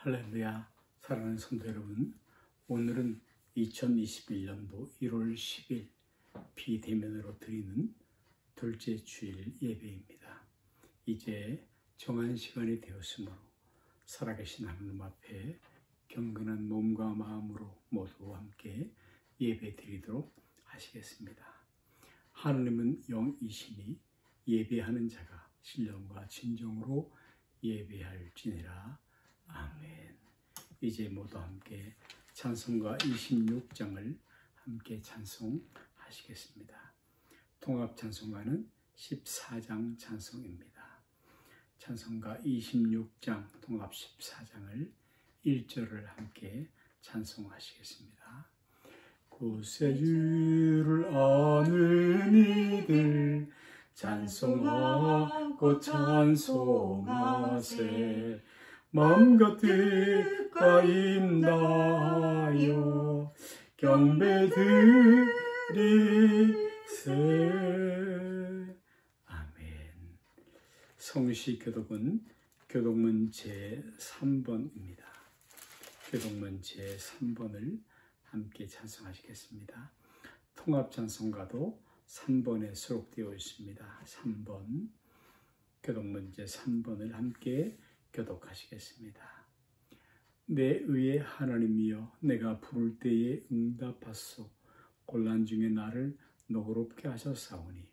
할렐루야. 사랑하는 성도 여러분, 오늘은 2021년도 1월 10일 비대면으로 드리는 둘째 주일 예배입니다. 이제 정한 시간이 되었으므로 살아계신 하나님 앞에 경건한 몸과 마음으로 모두 함께 예배 드리도록 하시겠습니다. 하나님은 영이시니 예배하는 자가 신령과 진정으로 예배할지니라. 아멘. 이제 모두 함께 찬송가 26장을 함께 찬송하시겠습니다. 통합 찬송가는 14장 찬송입니다. 찬송가 26장 통합 14장을 1절을 함께 찬송하시겠습니다. 구세주를 아는 이들 찬송하고 찬송하세. 마음과 뜻과 임하여 경배드리세. 아멘. 성시 교독은 교독문 제3번입니다. 교독문 제3번을 함께 찬송하시겠습니다. 통합 찬송가도 3번에 수록되어 있습니다. 3번 교독문 제3번을 함께 교독하시겠습니다. 내 의의 하나님이여, 내가 부를 때에 응답하소. 곤란 중에 나를 너그럽게 하셨사오니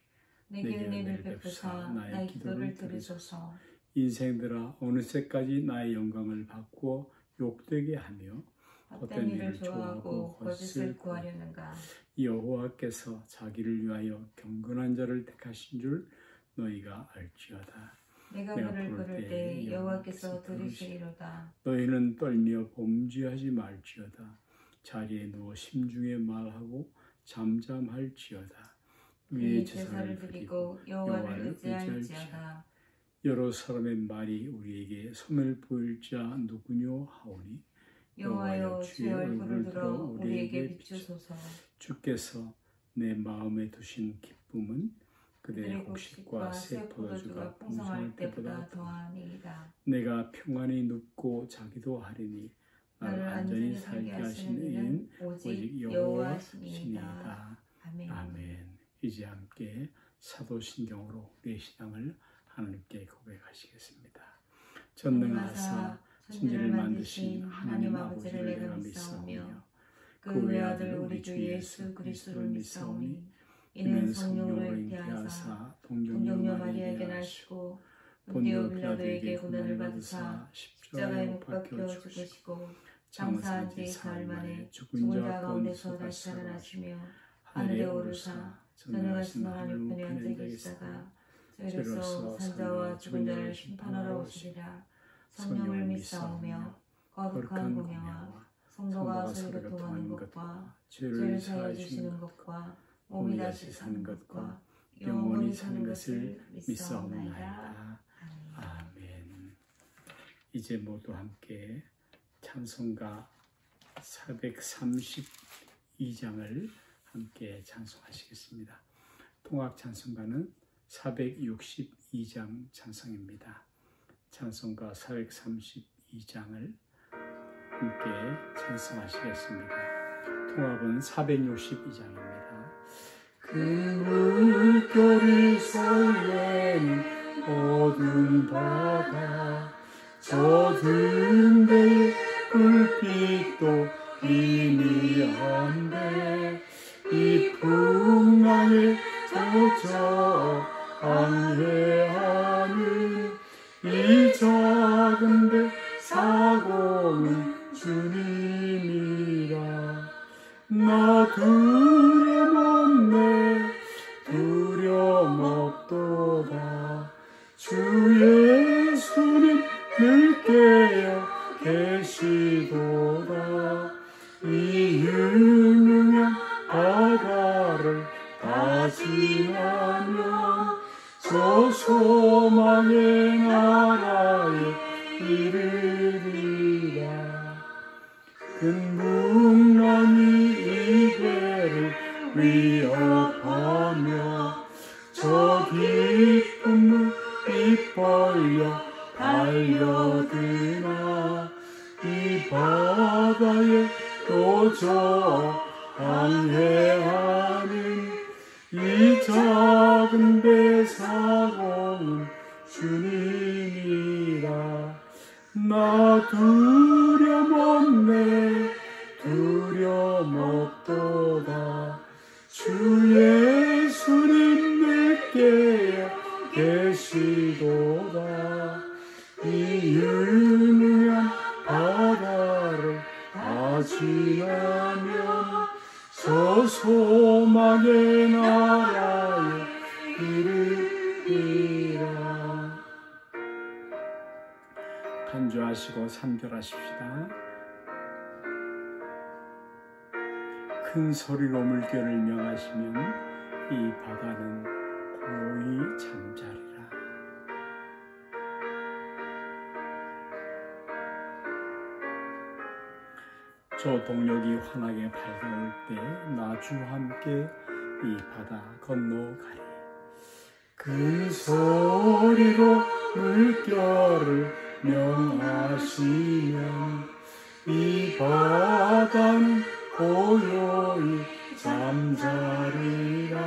내게 은혜를 베푸사 나의 기도를 들으소서. 인생들아, 어느새까지 나의 영광을 바꾸어 욕되게 하며 헛된 일을 좋아하고 거짓을 구하려는가. 여호와께서 자기를 위하여 경건한 자를 택하신 줄 너희가 알지어다. 내가 그를 부를 때 여호와께서 들으시리로다. 너희는 떨며 범죄하지 말지어다. 자리에 누워 심중에 말하고 잠잠할지어다. 위에 제사를 드리고 여호와를 의지할지어다. 여러 사람의 말이 우리에게 손을 보일 자 누구뇨 하오니 여호와여, 주의 얼굴을 들어 우리에게 비추소서. 주께서 내 마음에 두신 기쁨은 그대의 곡식과 새 포도주가 풍성할 때보다 더하니이다. 내가 평안히 눕고 자기도 하리니 나를 안전히 살게 하시는 이는 오직 여호와시니이다. 아멘. 이제 함께 사도신경으로 우리의 신앙을 하나님께 고백하시겠습니다. 전능하사 천지를 만드신 하나님 아버지를 내가 믿사오며 그 외아들 우리 주 예수 그리스도를 믿사오니 이는 성령으로 잉태하사 동정녀 마리아에게 나시고 본디오 빌라도에게 고난을 받으사 십자가에 못 박혀 죽으시고 장사한 지 사흘 만에 죽은 자 가운데서 다시 살아나시며 하늘에 오르사 전능하신 하나님 편에 앉아 계시다가 저희로서 산자와 죽은 자를 심판하러 오시리라. 성령을 믿사오며 거룩한 공예와 성도가 서로 교통하는 것과 죄를 사하여 주시는 것과 몸이 다시 사는 것과 영원히 사는 것을 믿사옵나이다. 아멘. 이제 모두 함께 찬송가 432장을 함께 찬송하시겠습니다. 통합 찬송가는 462장 찬송입니다. 찬송가 432장을 함께 찬송하시겠습니다. 통합은 462장입니다. 큰 물결이 설레는 어두운 바다, 젖은 데에 불빛도 희미한데 이 풍랑에 젖어 항해하는 이 작은데 사고는 주님이라. 나 두려움 없네, 두려움 없도다. 주 예수님 늘 깨어 계시도다. 이 유명한 바다를 다 지나면 저 소망의 나라에 이르리라. 큰 풍랑이 이 배를 위협하며 저 깊은 물 입 벌려 달려드나 이 바다에 또저 항해하는 이 작은 배 사고는 주님이라. 나 두려움 없네 두려움 없도다. 주 예수님 내게 계시도다. 이 유명한 바다를 다 지나면 저 소망의 나라에 이르리라. 간주하시고 산결하십시다. 큰 소리로 물결을 명하시면 이 바다는 고요히 잠자리라. 저 동력이 환하게 밝아올 때 나 주와 함께 이 바다 건너가리. 큰 소리로 물결을 명하시면 이 바다는 고요히 잠자리라.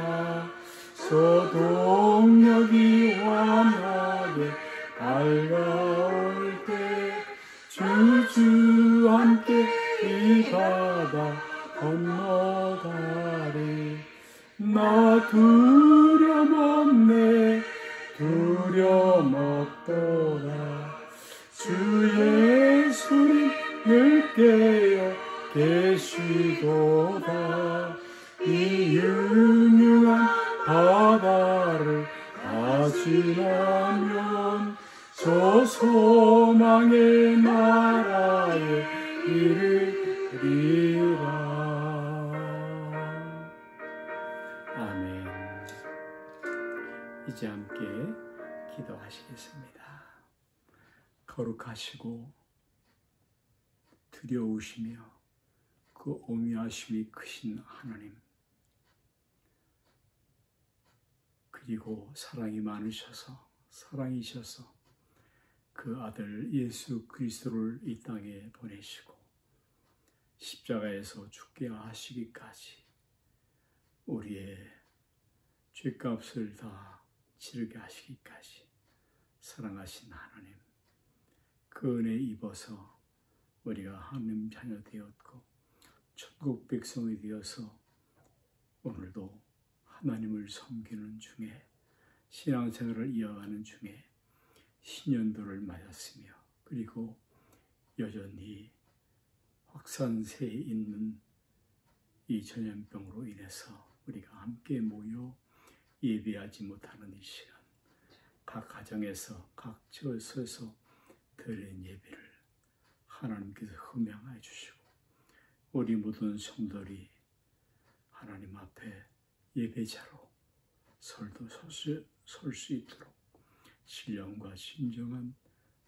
저 동력이 환하게 밝아올 때 주와 함께 이 바다 건너가리. 나 두려움 없네 두려움 없도다. 주 예수님 늘 깨어 계시도다. 이 유명한 바다를 다 지나면 저 소망의 나라에 이르리라. 아멘. 이제 함께 기도하시겠습니다. 거룩하시고 두려우시며 그 오묘하심이 크신 하나님, 그리고 사랑이 많으셔서 사랑이셔서 그 아들 예수 그리스도를 이 땅에 보내시고 십자가에서 죽게 하시기까지 우리의 죄값을 다 치르게 하시기까지 사랑하신 하나님, 그 은혜 입어서 우리가 하나님 자녀 되었고 천국 백성이 되어서 오늘도 하나님을 섬기는 중에 신앙생활을 이어가는 중에 신년도를 맞았으며, 그리고 여전히 확산세에 있는 이 전염병으로 인해서 우리가 함께 모여 예배하지 못하는 이 시간, 각 가정에서 각 처소에서 드린 예배를 하나님께서 흠양해 주시고 우리 모든 성도들이 하나님 앞에 예배자로 설 수 있도록 신령과 신정한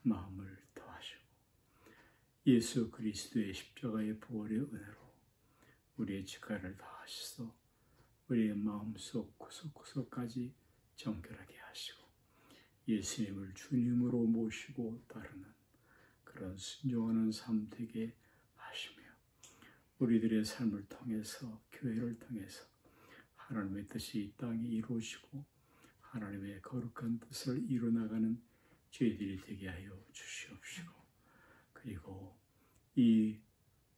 마음을 더하시고 예수 그리스도의 십자가의 보혈의 은혜로 우리의 죄가를 다하셔서 우리의 마음속 구석구석까지 정결하게 하시고 예수님을 주님으로 모시고 따르는 그런 순종하는 삶 되게 하시며, 우리들의 삶을 통해서 교회를 통해서 하나님의 뜻이 이 땅에 이루어지고 하나님의 거룩한 뜻을 이루어나가는 저희들이 되게 하여 주시옵시고, 그리고 이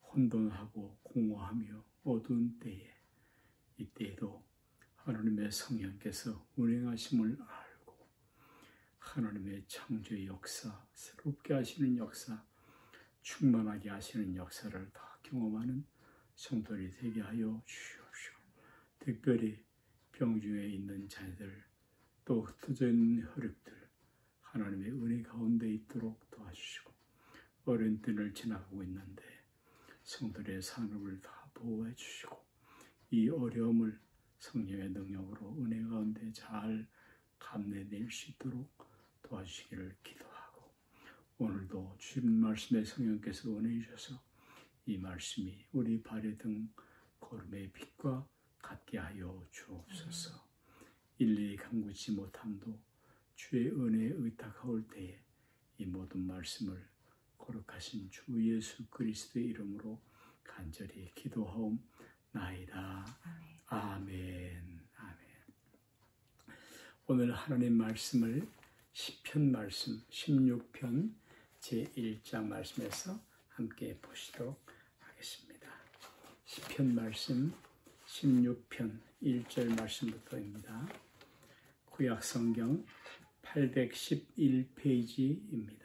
혼돈하고 공허하며 어두운 때에 이때에도 하나님의 성령께서 운행하심을 알고 하나님의 창조의 역사, 새롭게 하시는 역사, 충만하게 하시는 역사를 다 경험하는 성도들이 되게 하여 주시옵시고, 특별히 병중에 있는 자녀들, 또 흩어져 있는 혈육들 하나님의 은혜 가운데 있도록 도와주시고, 어려운 때를 지나가고 있는데 성도들의 산업을 다 보호해 주시고 이 어려움을 성령의 능력으로 은혜 가운데 잘 감내낼 수 있도록 도와주시기를 기도하고, 오늘도 주신 말씀에 성령께서 은혜 주셔서 이 말씀이 우리 발에 등 걸음의 빛과 같게 하여 주옵소서. 일일이 간구치 못함도 주의 은혜에 의탁하올 때에 이 모든 말씀을 거룩하신 주 예수 그리스도의 이름으로 간절히 기도하옵나이다. 아멘. 아멘. 오늘 하나님 말씀을 시편 말씀 16편 제1장 말씀에서 함께 보시도록 하겠습니다. 시편 말씀 16편 1절 말씀부터입니다. 구약 성경 811페이지입니다.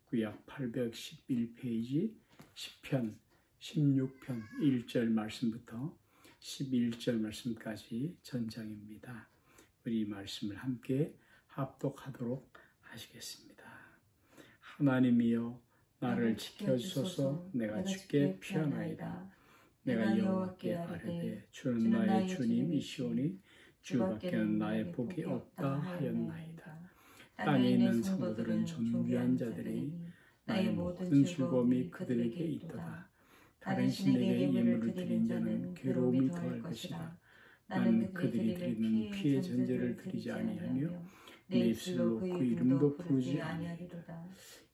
구약 811페이지 시편 16편 1절 말씀부터 11절 말씀까지 전장입니다. 우리 말씀을 함께 합독하도록 하시겠습니다. 하나님이여 나를 지켜주소서. 내가 주께 피하나이다. 내가 여호와께 아뢰되 주는 나의 주님이시오니 주밖에는 나의 복이 없다 하였나이다. 땅에 있는 성도들은 존귀한 자들이 나의 모든 즐거움이 그들에게 있도다. 다른 신에게 예물을 드린 자는 괴로움이 더할 것이다. 나는 그들이 드리는 피의 전제를 드리지 아니하며 내 입술로 그 이름도 부르지 아니하리로다.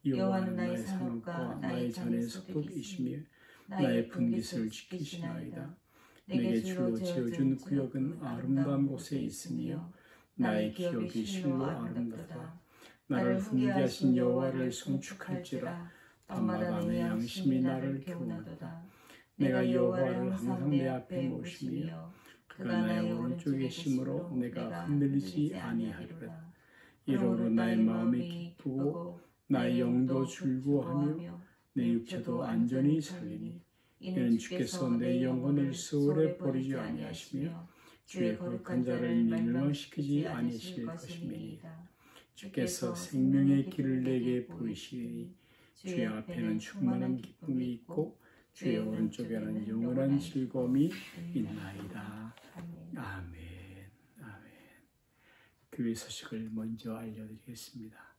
여호와는 나의 산업과 나의 잔의 소득이시며 나의 분깃을 지키시나이다. 내게 줄로 지어준 구역은 아름다운 곳에 있으며 나의 기업이 실로 아름답다. 나를 훈계하신 여호와를 송축할지라. 밤마다 내 양심이 나를 교훈하도다. 내가 여호와를 항상 내 앞에 모시며 그가 나의 오른쪽에 계심으로 내가 흔들리지 아니하리라. 이러므로 나의 마음이 기쁘고 나의 영도 즐거워하며 내 육체도 안전히 살리니 이는 주께서 내 영혼을 수월에 버리지 아니하시며 주의 거룩한 자를 멸망시키지 아니하실 것임이니이다. 주께서 생명의 길을 내게 보이시니 주의 앞에는 충만한 기쁨이 있고 주의 오른쪽에는 영원한 즐거움이 있나이다. 아멘. 아멘. 교회 소식을 먼저 알려드리겠습니다.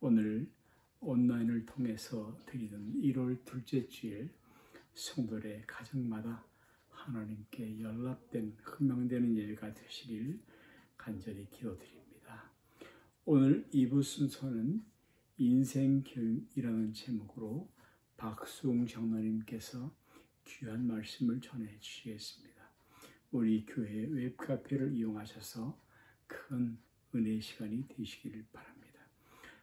오늘 온라인을 통해서 드리는 1월 둘째 주일 성도들의 가정마다 하나님께 연락된 흥명되는 예배가 되시길 간절히 기도드립니다. 오늘 2부 순서는 인생교육이라는 제목으로 박수웅 장로님께서 귀한 말씀을 전해 주시겠습니다. 우리 교회 웹카페를 이용하셔서 큰 은혜의 시간이 되시기를 바랍니다.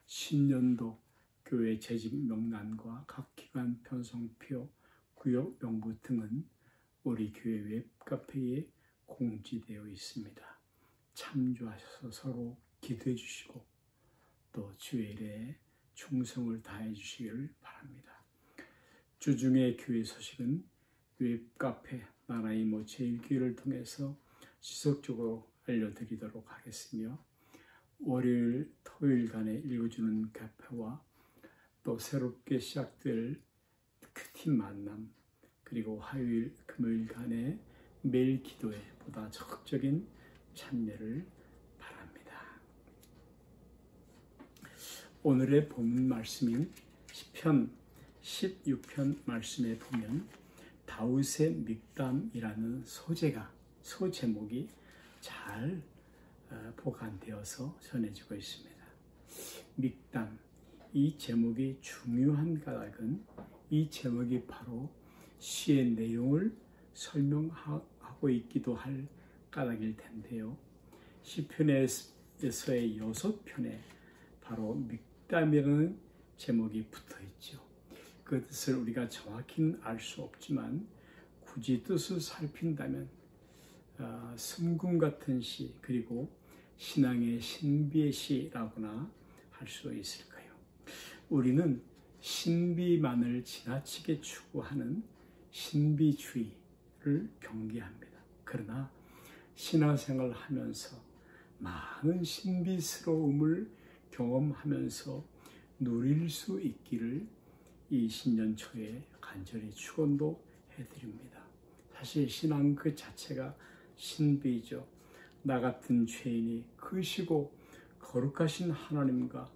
신년도 교회 재직 명단과 각 기관 편성표, 구역 명부 등은 우리 교회 웹카페에 공지되어 있습니다. 참조하셔서 서로 기도해 주시고 또 주일에 충성을 다해 주시기를 바랍니다. 주중의 교회 소식은 웹카페 나라의 모 제1교회를 통해서 지속적으로 알려드리도록 하겠으며 월요일, 토요일간에 읽어주는 카페와 또 새롭게 시작될 큐팀 만남 그리고 화요일, 금요일간에 매일 기도에 보다 적극적인 참여를 바랍니다. 오늘의 본문 말씀인 시편 16편 말씀에 보면 다윗의 믹담이라는 소제목이 잘 보관되어서 전해지고 있습니다. 믹담, 이 제목이 중요한 까닭은 이 제목이 바로 시의 내용을 설명하고 있기도 할 까닭일 텐데요. 시편에서의 6편에 바로 믹담이라는 제목이 붙어 있죠. 그 뜻을 우리가 정확히는 알 수 없지만 굳이 뜻을 살핀다면 순금 같은 시 그리고 신앙의 신비의 시라고나 할 수 있을 거예요. 우리는 신비만을 지나치게 추구하는 신비주의를 경계합니다. 그러나 신앙생활을 하면서 많은 신비스러움을 경험하면서 누릴 수 있기를 이 신년 초에 간절히 축원도 해드립니다. 사실 신앙 그 자체가 신비죠. 나 같은 죄인이 크시고 거룩하신 하나님과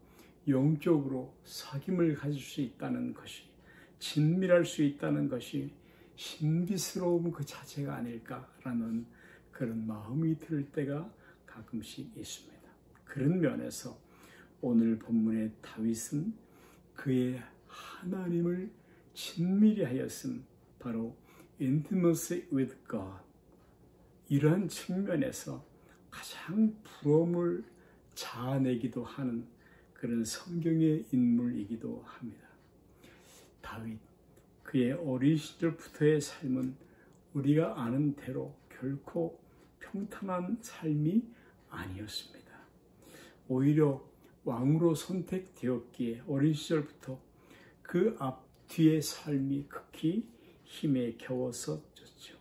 영적으로 사귐을 가질 수 있다는 것이, 친밀할 수 있다는 것이 신비스러움 그 자체가 아닐까라는 그런 마음이 들 때가 가끔씩 있습니다. 그런 면에서 오늘 본문의 다윗은 그의 하나님을 친밀히 하였음, 바로 intimacy with God. 이러한 측면에서 가장 부러움을 자아내기도 하는 그런 성경의 인물이기도 합니다. 다윗, 그의 어린 시절부터의 삶은 우리가 아는 대로 결코 평탄한 삶이 아니었습니다. 오히려 왕으로 선택되었기에 어린 시절부터 그 앞뒤의 삶이 극히 힘에 겨웠었죠.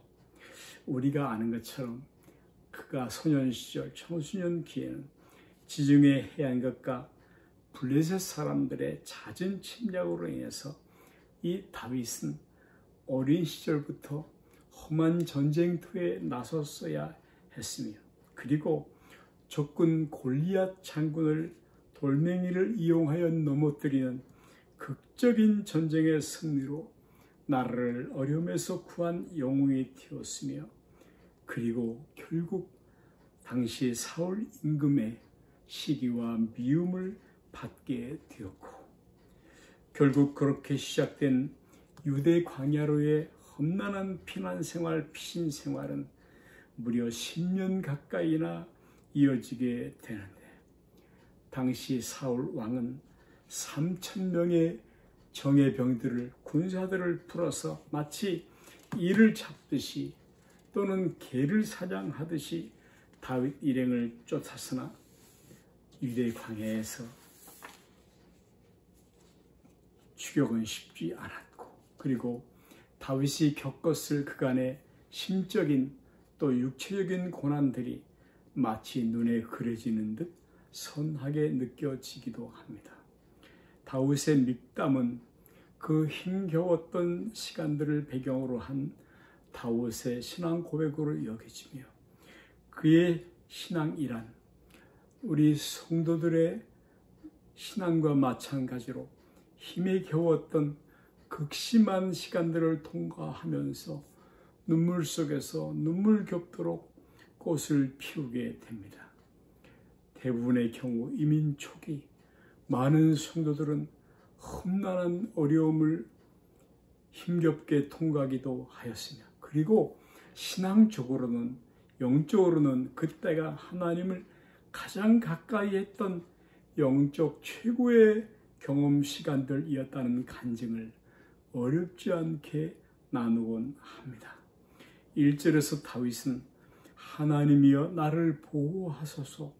우리가 아는 것처럼 그가 소년 시절, 청소년 기에는 지중해 해안가과 블레셋 사람들의 잦은 침략으로 인해서 이 다윗은 어린 시절부터 험한 전쟁터에 나섰어야 했으며, 그리고 적군 골리앗 장군을 돌멩이를 이용하여 넘어뜨리는 극적인 전쟁의 승리로 나라를 어려움에서 구한 영웅이 되었으며, 그리고 결국 당시 사울 임금의 시기와 미움을 받게 되었고, 결국 그렇게 시작된 유대 광야로의 험난한 피난 생활, 피신 생활은 무려 10년 가까이나 이어지게 되는데, 당시 사울 왕은 3,000명의 정예병들을, 군사들을 풀어서 마치 이를 잡듯이 또는 개를 사냥하듯이 다윗 일행을 쫓았으나 유대 광야에서 추격은 쉽지 않았고, 그리고 다윗이 겪었을 그간의 심적인 또 육체적인 고난들이 마치 눈에 그려지는 듯 선하게 느껴지기도 합니다. 다윗의 밉담은 그 힘겨웠던 시간들을 배경으로 한 다윗의 신앙 고백으로 여겨지며, 그의 신앙이란 우리 성도들의 신앙과 마찬가지로 힘에 겨웠던 극심한 시간들을 통과하면서 눈물 속에서 눈물 겹도록 꽃을 피우게 됩니다. 대부분의 경우 이민 초기 많은 성도들은 험난한 어려움을 힘겹게 통과하기도 하였으며, 그리고 신앙적으로는, 영적으로는 그때가 하나님을 가장 가까이 했던 영적 최고의 경험 시간들이었다는 간증을 어렵지 않게 나누곤 합니다. 1절에서 다윗은 하나님이여 나를 보호하소서,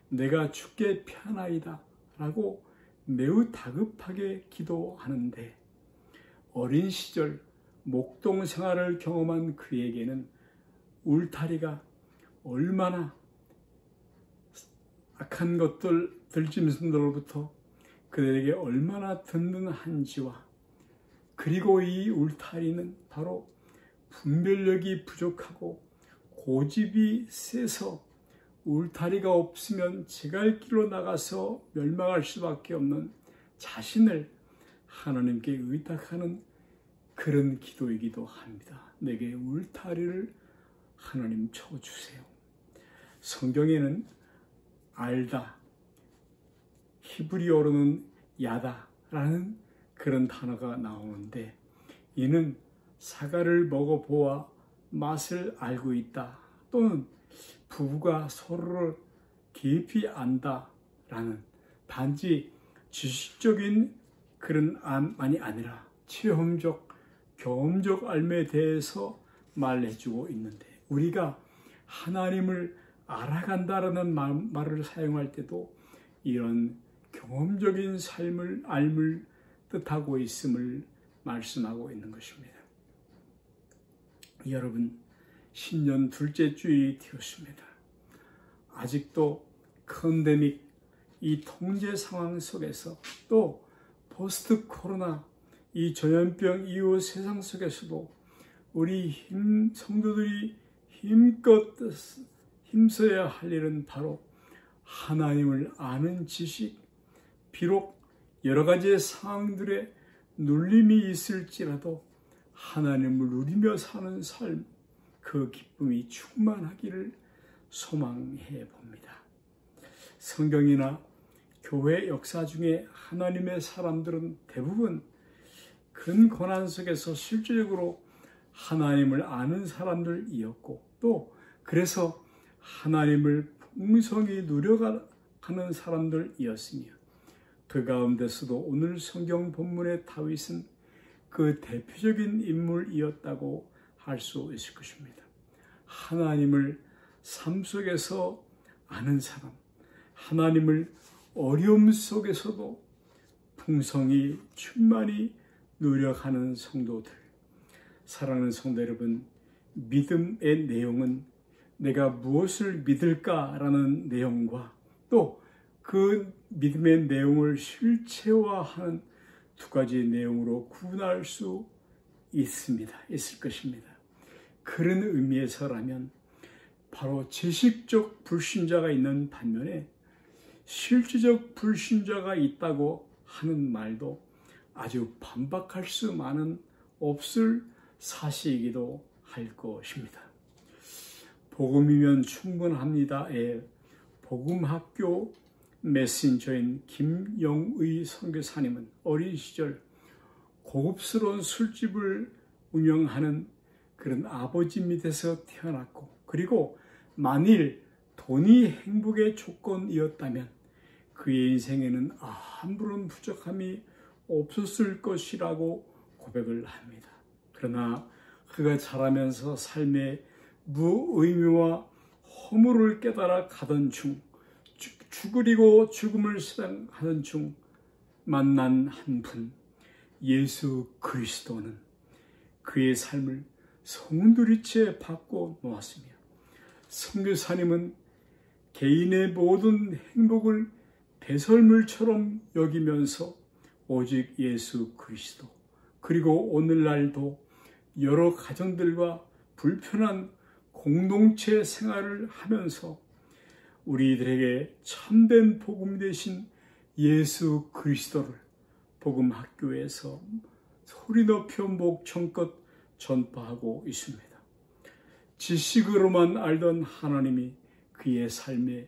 내가 주께 피하나이다 라고 매우 다급하게 기도하는데, 어린 시절 목동 생활을 경험한 그에게는 울타리가 얼마나 악한 것들, 들짐승들로부터 그들에게 얼마나 든든한지와, 그리고 이 울타리는 바로 분별력이 부족하고 고집이 세서 울타리가 없으면 제갈 길로 나가서 멸망할 수밖에 없는 자신을 하나님께 의탁하는 그런 기도이기도 합니다. 내게 울타리를 하나님 쳐주세요. 성경에는 알다, 히브리어로는 야다라는 그런 단어가 나오는데, 이는 사과를 먹어보아 맛을 알고 있다, 또는 부부가 서로를 깊이 안다라는 단지 지식적인 그런 암만이 아니라 체험적, 경험적 알매에 대해서 말해주고 있는데, 우리가 하나님을 알아간다라는 말을 사용할 때도 이런 경험적인 삶을, 삶을 뜻하고 있음을 말씀하고 있는 것입니다. 여러분, 신년 둘째 주일이 되었습니다. 아직도 팬데믹, 이 통제 상황 속에서, 또 포스트 코로나, 이 전염병 이후 세상 속에서도 우리 성도들이 힘껏 힘써야 할 일은 바로 하나님을 아는 지식, 비록 여러 가지의 상황들에 눌림이 있을지라도 하나님을 누리며 사는 삶, 그 기쁨이 충만하기를 소망해 봅니다. 성경이나 교회 역사 중에 하나님의 사람들은 대부분 큰 고난 속에서 실질적으로 하나님을 아는 사람들이었고, 또 그래서 하나님을 풍성히 누려가는 사람들이었으며, 그 가운데서도 오늘 성경 본문의 다윗은 그 대표적인 인물이었다고 할 수 있을 것입니다. 하나님을 삶 속에서 아는 사람, 하나님을 어려움 속에서도 풍성히 충만히 누려가는 성도들. 사랑하는 성도 여러분, 믿음의 내용은 내가 무엇을 믿을까라는 내용과 또 그 믿음의 내용을 실체화하는 두 가지 내용으로 구분할 수 있을 것입니다. 그런 의미에서라면 바로 지식적 불신자가 있는 반면에 실질적 불신자가 있다고 하는 말도 아주 반박할 수만은 없을 사실이기도 할 것입니다. 복음이면 충분합니다의 복음학교 메신저인 김영의 선교사님은 어린 시절 고급스러운 술집을 운영하는 그런 아버지 밑에서 태어났고, 그리고 만일 돈이 행복의 조건이었다면 그의 인생에는 아무런 부족함이 없었을 것이라고 고백을 합니다. 그러나 그가 자라면서 삶의 무의미와 허물을 깨달아 가던 중, 죽으리고 죽음을 시당하던 중 만난 한 분, 예수 그리스도는 그의 삶을 송두리째 바꿔 놓았으며, 선교사님은 개인의 모든 행복을 배설물처럼 여기면서 오직 예수 그리스도, 그리고 오늘날도 여러 가정들과 불편한 공동체 생활을 하면서 우리들에게 참된 복음 되신 예수 그리스도를 복음학교에서 소리 높여 목청껏 전파하고 있습니다. 지식으로만 알던 하나님이 그의 삶에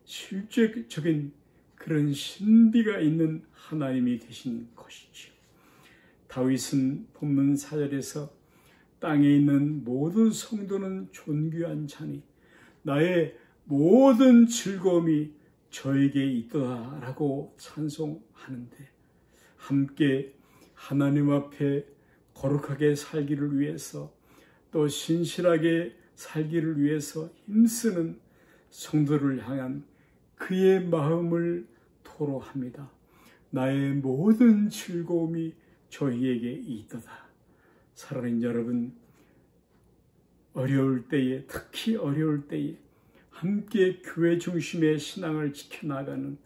실제적인 그런 신비가 있는 하나님이 되신 것이지요. 다윗은 본문 4절에서 땅에 있는 모든 성도는 존귀한 자니 나의 모든 즐거움이 저에게 있도다라고 찬송하는데, 함께 하나님 앞에 거룩하게 살기를 위해서 또 신실하게 살기를 위해서 힘쓰는 성도를 향한 그의 마음을 토로합니다. 나의 모든 즐거움이 저희에게 있도다. 사랑하는 여러분, 어려울 때에, 특히 어려울 때에 함께 교회 중심의 신앙을 지켜나가는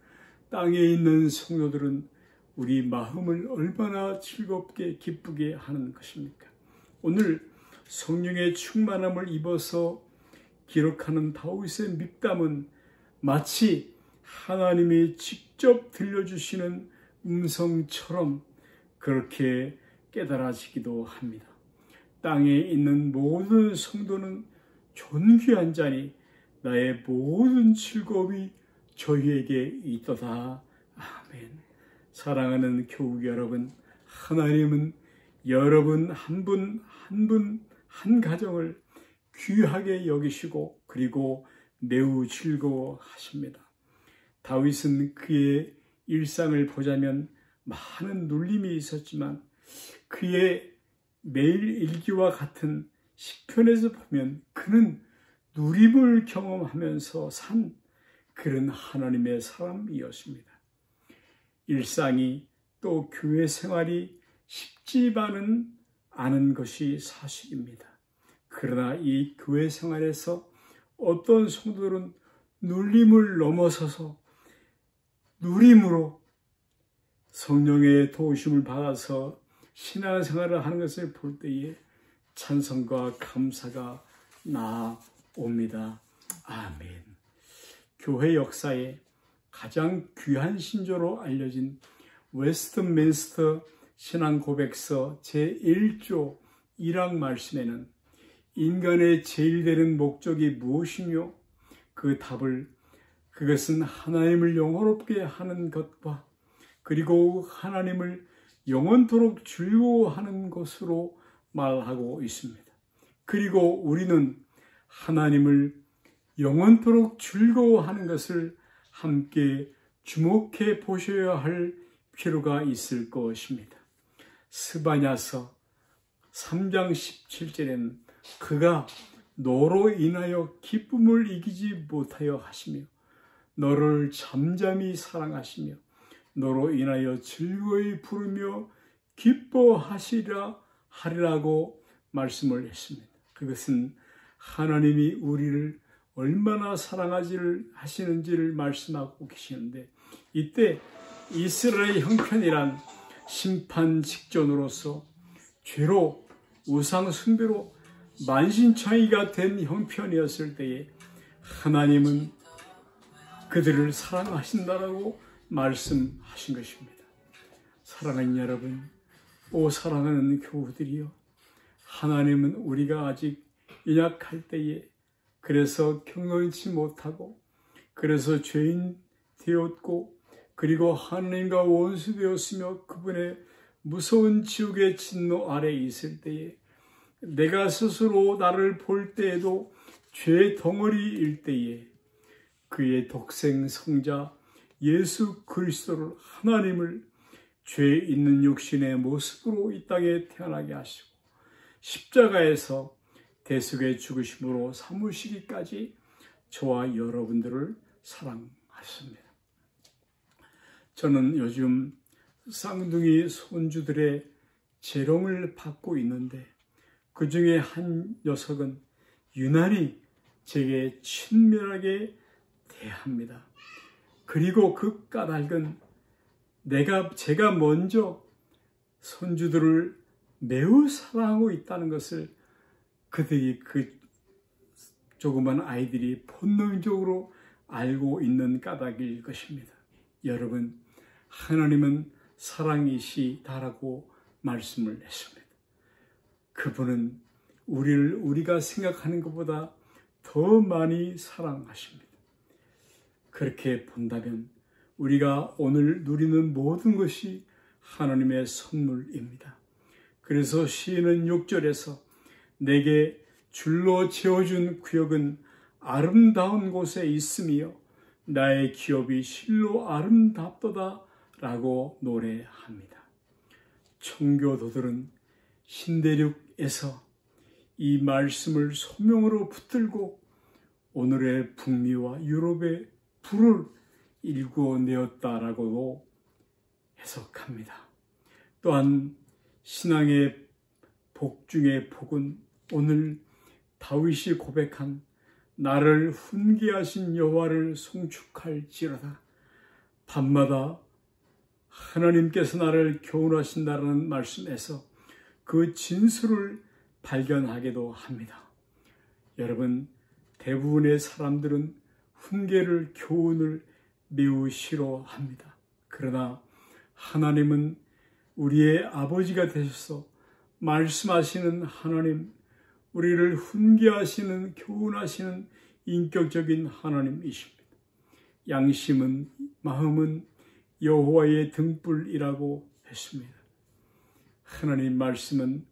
땅에 있는 성도들은 우리 마음을 얼마나 즐겁게 기쁘게 하는 것입니까? 오늘 성령의 충만함을 입어서 기록하는 다윗의 밉담은 마치 하나님이 직접 들려주시는 음성처럼 그렇게 깨달아지기도 합니다. 땅에 있는 모든 성도는 존귀한 자니 나의 모든 즐거움이 저희에게 있도다. 아멘. 사랑하는 교우 여러분, 하나님은 여러분 한 분 한 분 한 가정을 귀하게 여기시고 그리고 매우 즐거워하십니다. 다윗은 그의 일상을 보자면 많은 눌림이 있었지만 그의 매일 일기와 같은 시편에서 보면 그는 누림을 경험하면서 산 그런 하나님의 사람이었습니다. 일상이 또 교회 생활이 쉽지만은 않은 것이 사실입니다. 그러나 이 교회 생활에서 어떤 성도들은 눌림을 넘어서서 누림으로 성령의 도우심을 받아서 신앙생활을 하는 것을 볼 때에 찬송과 감사가 나옵니다. 아멘. 교회 역사에 가장 귀한 신조로 알려진 웨스트민스터 신앙고백서 제1조 1항 말씀에는 인간의 제일 되는 목적이 무엇이며 그 답을 그것은 하나님을 영원롭게 하는 것과 그리고 하나님을 영원토록 즐거워하는 것으로 말하고 있습니다. 그리고 우리는 하나님을 영원토록 즐거워하는 것을 함께 주목해 보셔야 할 필요가 있을 것입니다. 스바냐서 3장 17절에는 그가 너로 인하여 기쁨을 이기지 못하여 하시며 너를 잠잠히 사랑하시며 너로 인하여 즐거이 부르며 기뻐하시리라 하리라고 말씀을 했습니다. 그것은 하나님이 우리를 얼마나 사랑하시는지를 말씀하고 계시는데, 이때 이스라엘 형편이란 심판 직전으로서 죄로 우상 숭배로 만신창이가 된 형편이었을 때에 하나님은 그들을 사랑하신다라고 말씀하신 것입니다. 사랑하는 여러분, 오 사랑하는 교우들이여, 하나님은 우리가 아직 연약할 때에 그래서 경건치 못하고 그래서 죄인 되었고 그리고 하나님과 원수되었으며 그분의 무서운 지옥의 진노 아래 있을 때에 내가 스스로 나를 볼 때에도 죄의 덩어리일 때에 그의 독생 성자 예수 그리스도를 하나님을 죄 있는 육신의 모습으로 이 땅에 태어나게 하시고 십자가에서 대속의 죽으심으로 삼으시기까지 저와 여러분들을 사랑하십니다. 저는 요즘 쌍둥이 손주들의 재롱을 받고 있는데 그 중에 한 녀석은 유난히 제게 친밀하게 대합니다. 그리고 그 까닭은 제가 먼저 손주들을 매우 사랑하고 있다는 것을 그들이 그 조그만 아이들이 본능적으로 알고 있는 까닭일 것입니다. 여러분, 하나님은 사랑이시다라고 말씀을 했습니다. 그분은 우리가 생각하는 것보다 더 많이 사랑하십니다. 그렇게 본다면 우리가 오늘 누리는 모든 것이 하나님의 선물입니다. 그래서 시인은 6절에서 내게 줄로 지어준 구역은 아름다운 곳에 있으며 나의 기업이 실로 아름답도다 라고 노래합니다. 청교도들은 신대륙에서 이 말씀을 소명으로 붙들고 오늘의 북미와 유럽의 불을 일구어내었다라고도 해석합니다. 또한 신앙의 복 중의 복은 오늘 다윗이 고백한 나를 훈계하신 여호와를 송축할지로다. 밤마다 하나님께서 나를 교훈하신다는 말씀에서 그 진수를 발견하기도 합니다. 여러분, 대부분의 사람들은 훈계를, 교훈을 매우 싫어합니다. 그러나 하나님은 우리의 아버지가 되셔서 말씀하시는 하나님, 우리를 훈계하시는, 교훈하시는 인격적인 하나님이십니다. 양심은, 마음은 여호와의 등불이라고 했습니다. 하나님 말씀은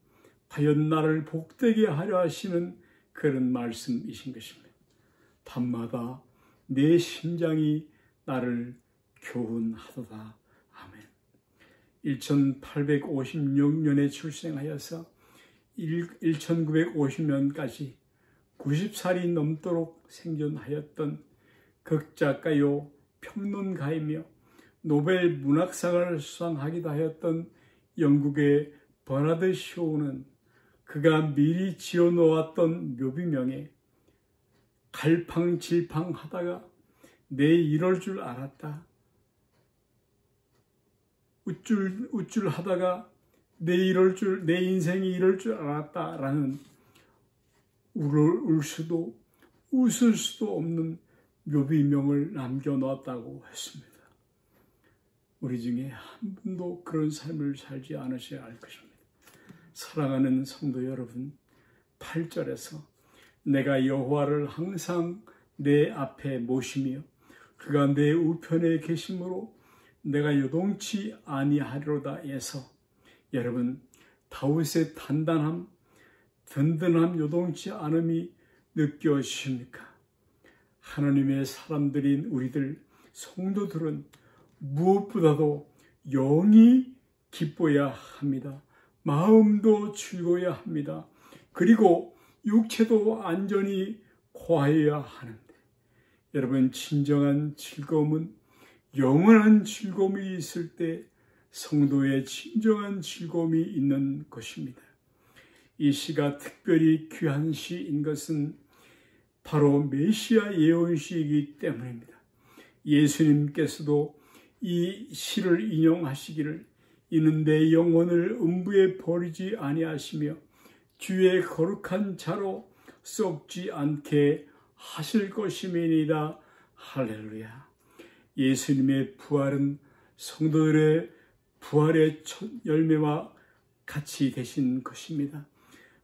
과연 나를 복되게 하려 하시는 그런 말씀이신 것입니다. 밤마다 내 심장이 나를 교훈하도다. 아멘. 1856년에 출생하여서 1950년까지 90살이 넘도록 생존하였던 극작가요 평론가이며 노벨 문학상을 수상하기도 하였던 영국의 버나드 쇼우는 그가 미리 지어놓았던 묘비명에 갈팡질팡하다가 내 이럴 줄 알았다. 우쭐하다가 내 인생이 이럴 줄 알았다라는 울 수도 웃을 수도 없는 묘비명을 남겨놓았다고 했습니다. 우리 중에 한 분도 그런 삶을 살지 않으셔야 할 것입니다. 사랑하는 성도 여러분, 8절에서 내가 여호와를 항상 내 앞에 모시며 그가 내 우편에 계심으로 내가 요동치 아니하리로다 해서 여러분 다윗의 단단함, 든든함, 요동치 않음이 느껴지십니까? 하나님의 사람들인 우리들 성도들은 무엇보다도 영이 기뻐야 합니다. 마음도 즐거워야 합니다. 그리고 육체도 안전히 거하여야 하는데 여러분 진정한 즐거움은 영원한 즐거움이 있을 때 성도의 진정한 즐거움이 있는 것입니다. 이 시가 특별히 귀한 시인 것은 바로 메시아 예언시이기 때문입니다. 예수님께서도 이 시를 인용하시기를 이는 내 영혼을 음부에 버리지 아니하시며 주의 거룩한 자로 썩지 않게 하실 것임이니이다. 할렐루야. 예수님의 부활은 성도들의 부활의 첫 열매와 같이 되신 것입니다.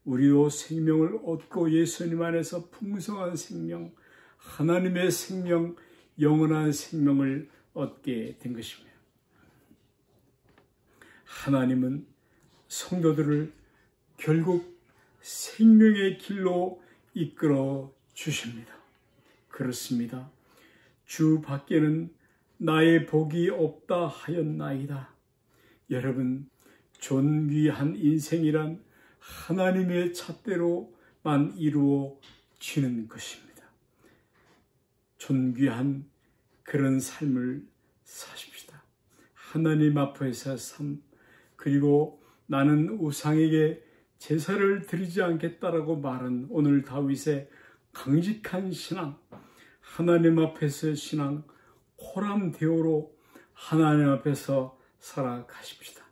우리도 생명을 얻고 예수님 안에서 풍성한 생명, 하나님의 생명, 영원한 생명을 얻게 된 것입니다. 하나님은 성도들을 결국 생명의 길로 이끌어 주십니다. 그렇습니다. 주 밖에는 나의 복이 없다 하였나이다. 여러분, 존귀한 인생이란 하나님의 잣대로만 이루어지는 것입니다. 존귀한 그런 삶을 사십시다. 하나님 앞에서 삶, 그리고 나는 우상에게 제사를 드리지 않겠다라고 말한 오늘 다윗의 강직한 신앙, 하나님 앞에서 신앙, 호람대오로 하나님 앞에서 살아가십시다.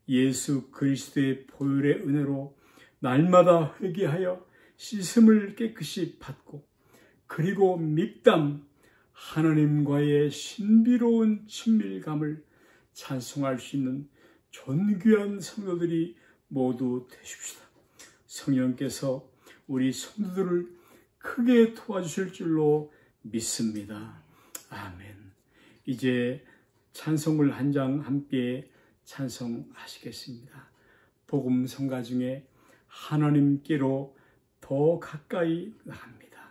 예수 그리스도의 보혈의 은혜로 날마다 회개하여 씻음을 깨끗이 받고 그리고 믹담 하나님과의 신비로운 친밀감을 찬송할 수 있는 존귀한 성도들이 모두 되십시다. 성령께서 우리 성도들을 크게 도와주실 줄로 믿습니다. 아멘. 이제 찬송을 한 장 함께 찬송하시겠습니다. 복음 성가 중에 하나님께로 더 가까이 나갑니다.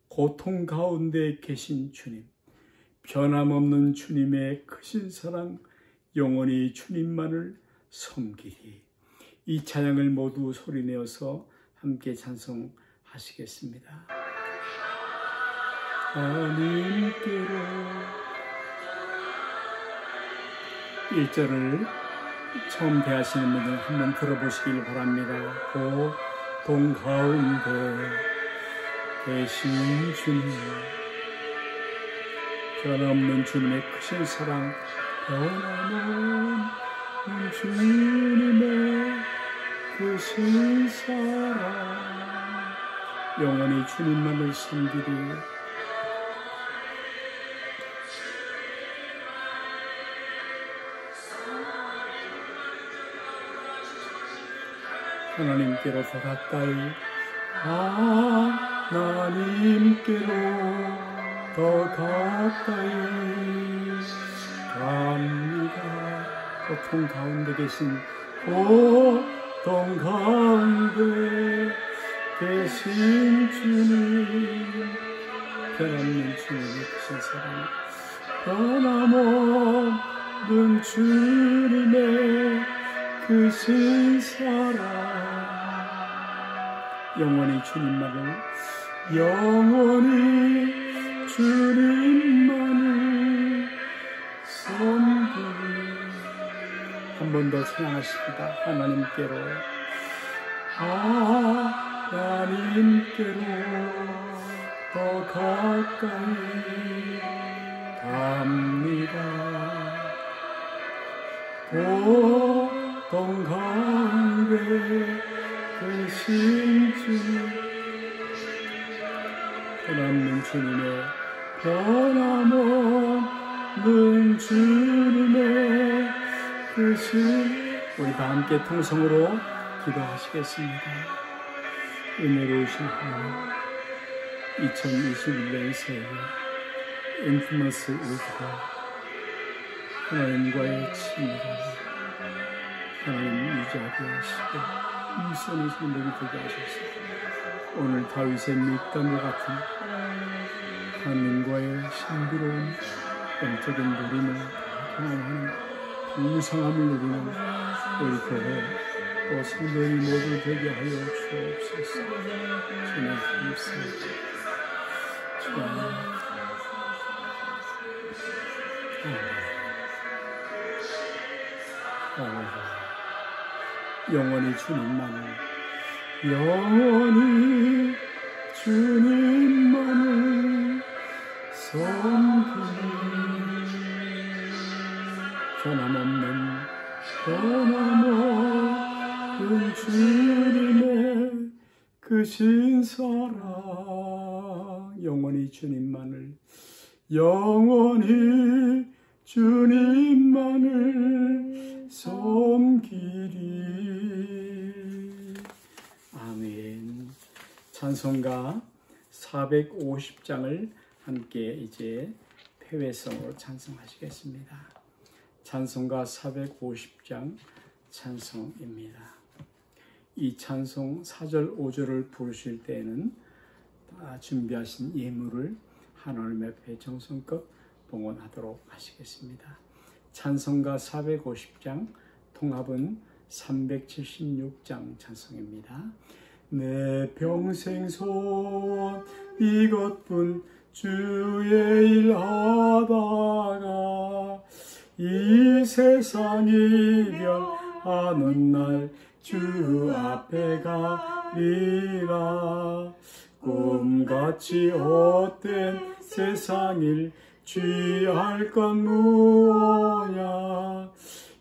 고통 가운데 계신 주님, 변함없는 주님의 크신 사랑, 영원히 주님만을 섬기리. 이 찬양을 모두 소리내어서 함께 찬송하시겠습니다. 하나님께로 1절을 처음 대하시는 분들 한번 들어보시길 바랍니다. 고통 가운데 계신 주님, 변함없는 주님의 크신 사랑, 변함없는 주님의 크신 사랑, 영원히 주님만을 섬기리. 하나님께로 더 가까이, 하나님께로 더 가까이 갑니다. 고통 가운데 계신, 고통 가운데 계신 주님, 변함없는 주님의 크신 사랑, 변함없는 주님의 크신 사랑, 영원히 주님만을, 영원히 주님만을 섬기리. 한 번 더 찬양하십니다. 하나님께로, 하나님께로 더 가까이 갑니다. 고통 가운데 계신 주님, 변함없는 주님의, 변함없는 주님의 크신, 우리 다 함께 통성으로 기도하시겠습니다. 은혜로우신 하나님, 2021년 새해 인티머스 위드가 하나님과의 친밀함, 하나님 유지하게 하시고 일선의 손들이 되게 하소서. 오늘 다윗의 밀담과 같은 하나님과의 신비로운 영적인 누림을 경험하는 풍성함을 누리는 우리 교회 또 성도들이 모두 되게 하여 주옵소서. 주님 감사합니다. 영원히 주님만을, 영원히 주님만을 섬기리. 변함없는 주님의 크신 사랑, 영원히 주님만을, 영원히 주님만을 섬기리. 아멘. 찬송가 450장을 함께 이제 패회성으로 찬송하시겠습니다. 찬송가 450장 찬송입니다. 이 찬송 4절 5절을 부르실 때에는 준비하신 예물을 하나님 앞에 정성껏 봉헌하도록 하시겠습니다. 찬송가 450장, 통합은 376장 찬송입니다. 내 평생 소원 이것뿐 주의 일 하다가 이 세상 이별하는 날 주 앞에 가리라. 꿈같이 헛된 세상일 취할 건 무엇냐.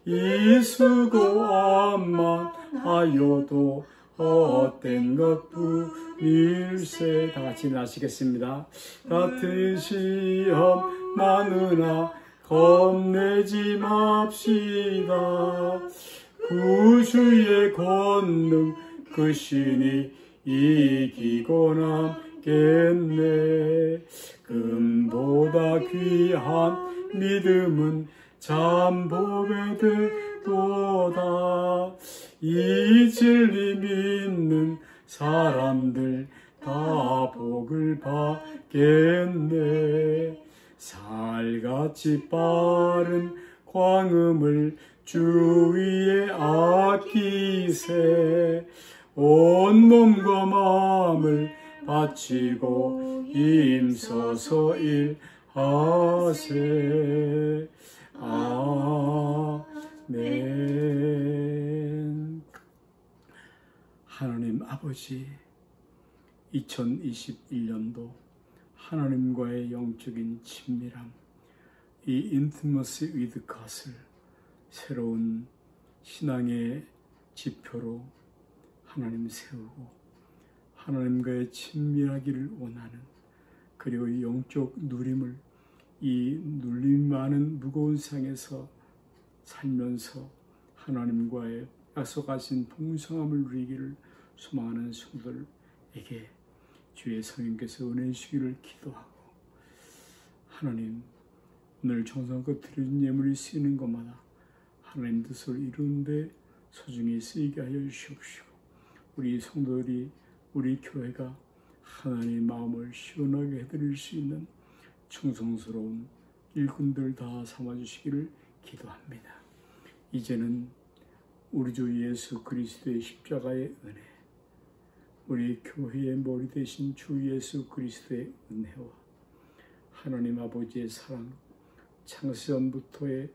이 수고함만 하여도 헛된 것뿐일세. 다같이 나시겠습니다. 같은 시험 많으나 겁내지 맙시다. 구주의 권능 그 신이 이기고 남겠네. 금보다 귀한 믿음은 잠복에 되도다. 이 진리 믿는 사람들 다 복을 받겠네. 살같이 빠른 광음을 주 위에 아끼세. 온몸과 마음을 바치고 힘써서 일하세. 아멘. 하나님 아버지, 2021년도 하나님과의 영적인 친밀함, 이 intimacy with God을 새로운 신앙의 지표로 하나님 세우고 하나님과의 친밀하기를 원하는, 그리고 이 영적 누림을, 이 눌림 많은 무거운 상에서 살면서 하나님과의 약속하신 풍성함을 누리기를 소망하는 성도들에게 주의 성령께서 은혜 주시기를 기도하고, 하나님 오늘 정성껏 드린 예물이 쓰이는 것마다 하나님 뜻을 이루는데 소중히 쓰이게 하여 주시옵시고, 우리 성도들이, 우리 교회가 하나님의 마음을 시원하게 해드릴 수 있는 충성스러운 일꾼들 다 삼아주시기를 기도합니다. 이제는 우리 주 예수 그리스도의 십자가의 은혜, 우리 교회의 머리 되신 주 예수 그리스도의 은혜와 하나님 아버지의 사랑, 창세전부터의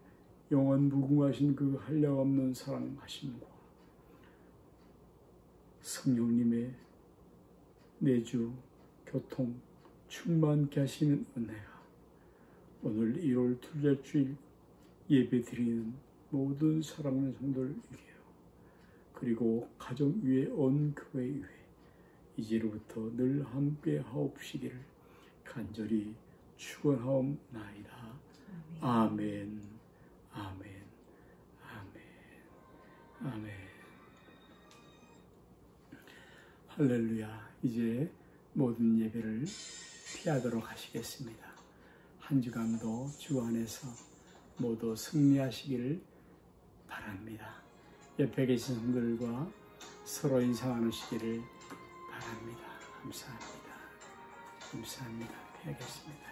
영원 무궁하신 그 한량없는 사랑하심과 성령님의 내주 교통 충만케 하시는 은혜가 오늘 1월 둘째 주일 예배 드리는 모든 사랑하는 성도들에게요, 그리고 가정 위에 온 교회 위에 이제로부터 늘 함께 하옵시기를 간절히 축원하옵나이다. 아멘. 아멘. 아멘. 아멘. 할렐루야. 이제 모든 예배를 피하도록 하시겠습니다. 한 주간도 주 안에서 모두 승리하시기를 바랍니다. 옆에 계신 분들과 서로 인사 나누시기를 바랍니다. 감사합니다. 감사합니다. 펴겠습니다.